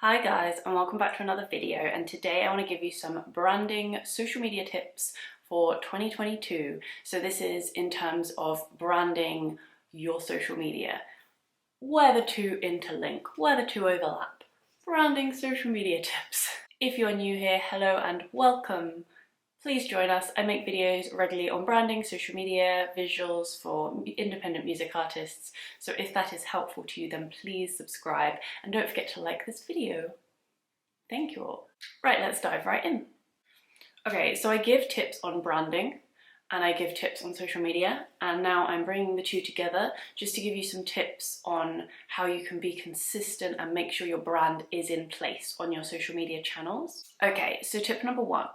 Hi guys, and welcome back to another video, and today I want to give you some branding social media tips for 2022. So this is in terms of branding your social media, where the two interlink, where the two overlap. Branding social media tips. If you're new here, hello and welcome. Please join us. I make videos regularly on branding, social media, visuals for independent music artists. So if that is helpful to you, then please subscribe and don't forget to like this video. Thank you all. Right, let's dive right in. Okay, so I give tips on branding and I give tips on social media, and now I'm bringing the two together just to give you some tips on how you can be consistent and make sure your brand is in place on your social media channels. Okay, so tip number one.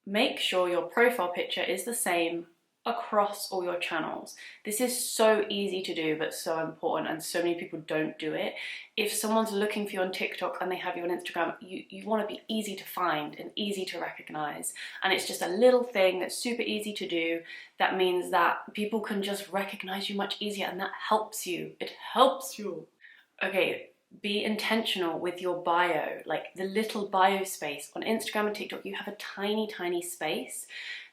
Make sure your profile picture is the same across all your channels. This is so easy to do, but so important, and so many people don't do it. If someone's looking for you on TikTok and they have you on Instagram, you want to be easy to find and easy to recognize. And it's just a little thing that's super easy to do. That means that people can just recognize you much easier, and that helps you. It helps you. Okay. Be intentional with your bio, like the little bio space. On Instagram and TikTok, you have a tiny space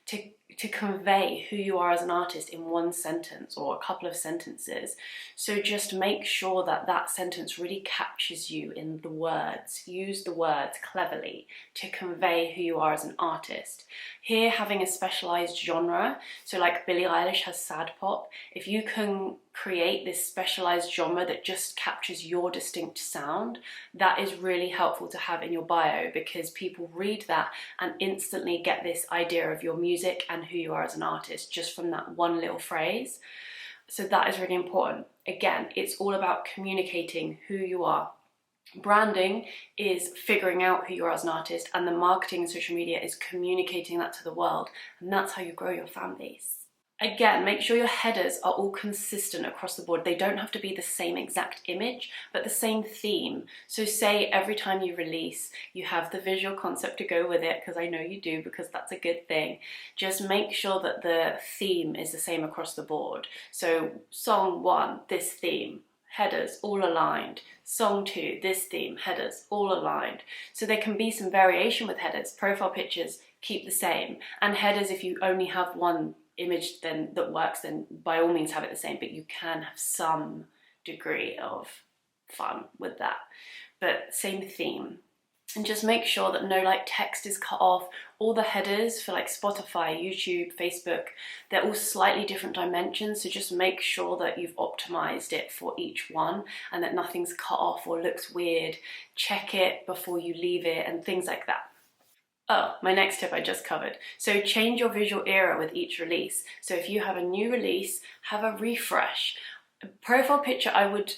to convey who you are as an artist in one sentence or a couple of sentences. So just make sure that that sentence really captures you in the words. Use the words cleverly to convey who you are as an artist. Here, having a specialized genre, so like Billie Eilish has sad pop, if you can create this specialized genre that just captures your distinct sound, that is really helpful to have in your bio, because people read that and instantly get this idea of your music and who you are as an artist just from that one little phrase. So that is really important. Again, it's all about communicating who you are. Branding is figuring out who you are as an artist, and the marketing and social media is communicating that to the world, and that's how you grow your fan base. Again, make sure your headers are all consistent across the board. They don't have to be the same exact image, but the same theme. So say every time you release, you have the visual concept to go with it, because I know you do, because that's a good thing. Just make sure that the theme is the same across the board. So song 1, this theme, headers all aligned. Song 2, this theme, headers all aligned. So there can be some variation with headers. Profile pictures keep the same, and headers, if you only have one image then that works, then by all means have it the same, but you can have some degree of fun with that. But same theme. And just make sure that no text is cut off. All the headers for Spotify, YouTube, Facebook, they're all slightly different dimensions, so just make sure that you've optimized it for each one and that nothing's cut off or looks weird. Check it before you leave it and things like that. Oh, my next tip I just covered. So change your visual era with each release. So if you have a new release, have a refresh. A profile picture I would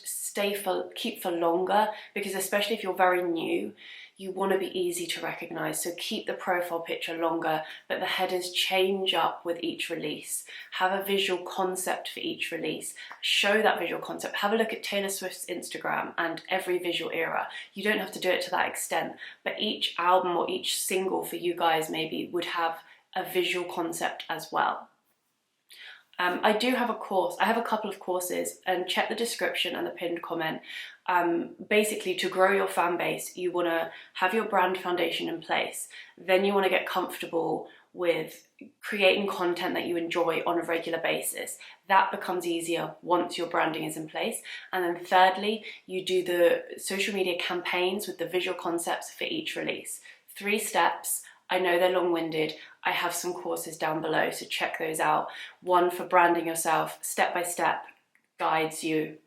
keep for longer, because especially if you're very new, you want to be easy to recognize. So keep the profile picture longer, but the headers change up with each release. Have a visual concept for each release. Show that visual concept. Have a look at Taylor Swift's Instagram and every visual era. You don't have to do it to that extent, but each album or each single for you guys maybe would have a visual concept as well. I do have a course. I have a couple of courses, and check the description and the pinned comment. Basically, to grow your fan base, you want to have your brand foundation in place. Then you want to get comfortable with creating content that you enjoy on a regular basis. That becomes easier once your branding is in place. And then thirdly, you do the social media campaigns with the visual concepts for each release. 3 steps. I know they're long-winded. I have some courses down below, so check those out. One for branding yourself, step-by-step guides you.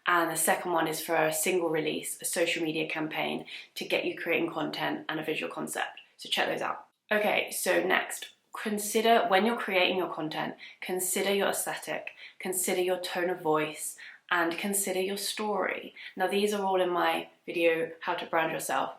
And the second one is for a single release, a social media campaign to get you creating content and a visual concept. So check those out. Okay, so next, consider when you're creating your content, consider your aesthetic, consider your tone of voice, and consider your story. Now, these are all in my video, How to Brand Yourself.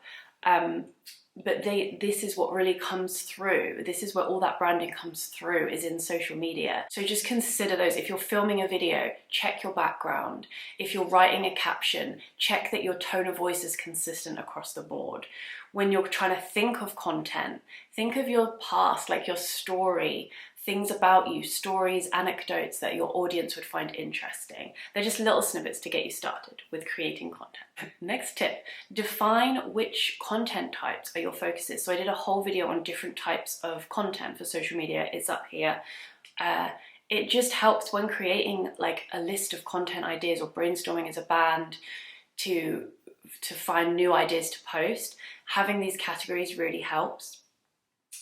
But this is what really comes through. This is where all that branding comes through, is in social media. So just consider those. If you're filming a video, check your background. If you're writing a caption, check that your tone of voice is consistent across the board. When you're trying to think of content, think of your past, like your story. things about you, stories, anecdotes that your audience would find interesting. They're just little snippets to get you started with creating content. Next tip, define which content types are your focuses. So I did a whole video on different types of content for social media. It's up here. It just helps when creating like a list of content ideas or brainstorming as a band to find new ideas to post. Having these categories really helps.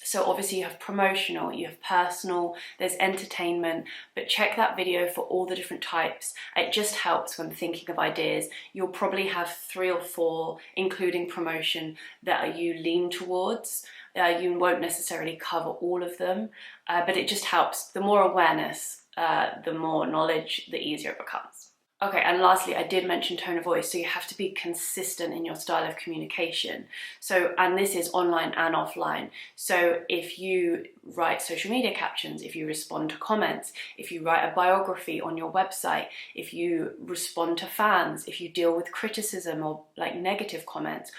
So obviously you have promotional, you have personal, there's entertainment, but check that video for all the different types. It just helps when thinking of ideas. You'll probably have 3 or 4, including promotion, that you lean towards. You won't necessarily cover all of them, but it just helps. The more awareness, the more knowledge, the easier it becomes. Okay, and lastly, I did mention tone of voice, so you have to be consistent in your style of communication. So, and this is online and offline. So if you write social media captions, if you respond to comments, if you write a biography on your website, if you respond to fans, if you deal with criticism or like negative comments,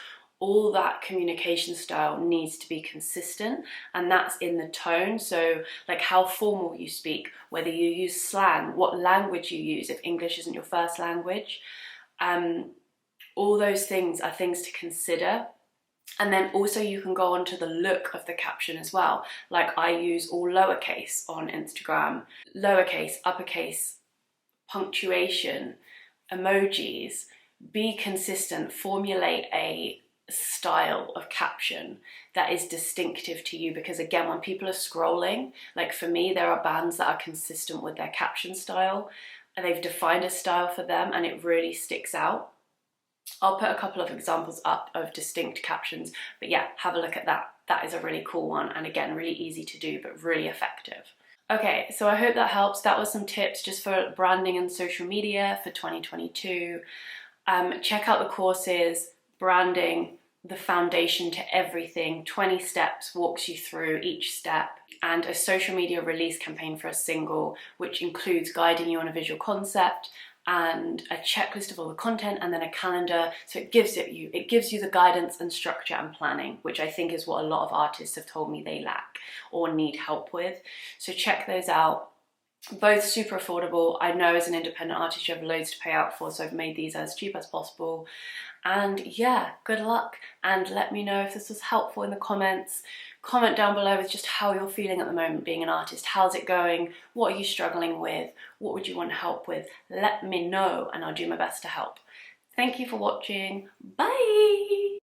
all that communication style needs to be consistent, and that's in the tone. So like how formal you speak, whether you use slang, what language you use if English isn't your first language. All those things are things to consider. And then also you can go on to the look of the caption as well. Like I use all lowercase on Instagram, lowercase, uppercase, punctuation, emojis. Be consistent, formulate a style of caption that is distinctive to you, because again, when people are scrolling, like for me, there are bands that are consistent with their caption style and they've defined a style for them and it really sticks out. I'll put a couple of examples up of distinct captions, but yeah, have a look at that. That is a really cool one, and again, really easy to do but really effective. Okay, so I hope that helps. That was some tips just for branding and social media for 2022. Check out the courses. Branding, the foundation to everything. 20 steps walks you through each step, and a social media release campaign for a single, which includes guiding you on a visual concept and a checklist of all the content, and then a calendar. So it gives you the guidance and structure and planning, which I think is what a lot of artists have told me they lack or need help with. So check those out. Both super affordable. I know as an independent artist you have loads to pay out for, so I've made these as cheap as possible. And yeah, good luck, and let me know if this was helpful in the comments. Comment down below with just how you're feeling at the moment being an artist. How's it going? What are you struggling with? What would you want help with? Let me know and I'll do my best to help. Thank you for watching. Bye!